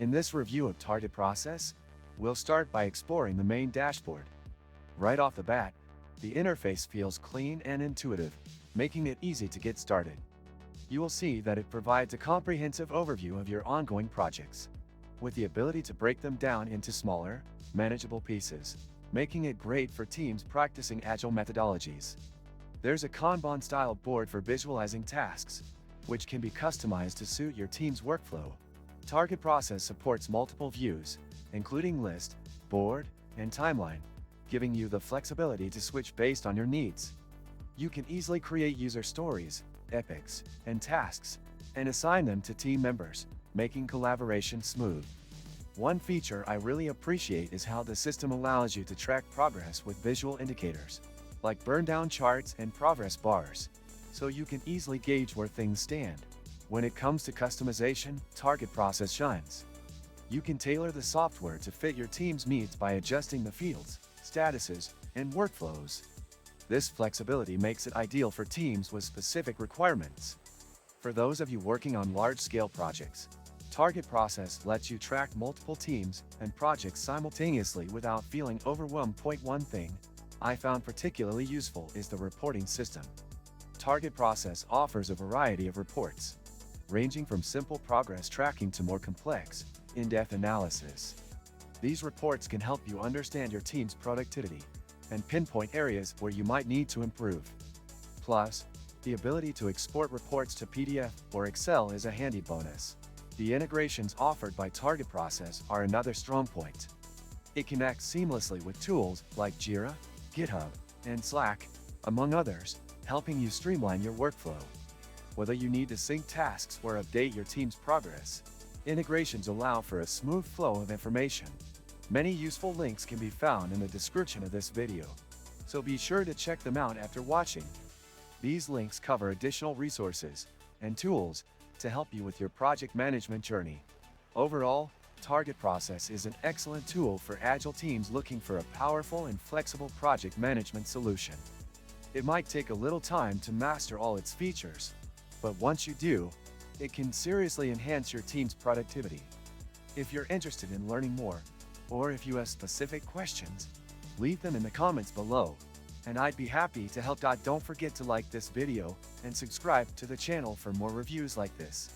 In this review of Targetprocess, we'll start by exploring the main dashboard. Right off the bat, the interface feels clean and intuitive, making it easy to get started. You will see that it provides a comprehensive overview of your ongoing projects, with the ability to break them down into smaller, manageable pieces, making it great for teams practicing agile methodologies. There's a Kanban-style board for visualizing tasks, which can be customized to suit your team's workflow. Targetprocess supports multiple views, including list, board, and timeline, giving you the flexibility to switch based on your needs. You can easily create user stories, epics, and tasks, and assign them to team members, making collaboration smooth. One feature I really appreciate is how the system allows you to track progress with visual indicators, like burn-down charts and progress bars, so you can easily gauge where things stand. When it comes to customization, Targetprocess shines. You can tailor the software to fit your team's needs by adjusting the fields, statuses, and workflows. This flexibility makes it ideal for teams with specific requirements. For those of you working on large-scale projects, Targetprocess lets you track multiple teams and projects simultaneously without feeling overwhelmed. One thing I found particularly useful is the reporting system. Targetprocess offers a variety of reports, ranging from simple progress tracking to more complex, in-depth analysis. These reports can help you understand your team's productivity and pinpoint areas where you might need to improve. Plus, the ability to export reports to PDF or Excel is a handy bonus. The integrations offered by Targetprocess are another strong point. It connects seamlessly with tools like Jira, GitHub, and Slack, among others, helping you streamline your workflow. Whether you need to sync tasks or update your team's progress, integrations allow for a smooth flow of information. Many useful links can be found in the description of this video, so be sure to check them out after watching. These links cover additional resources and tools to help you with your project management journey. Overall, Targetprocess is an excellent tool for agile teams looking for a powerful and flexible project management solution. It might take a little time to master all its features, but once you do, it can seriously enhance your team's productivity. If you're interested in learning more, or if you have specific questions, leave them in the comments below, and I'd be happy to help. Don't forget to like this video and subscribe to the channel for more reviews like this.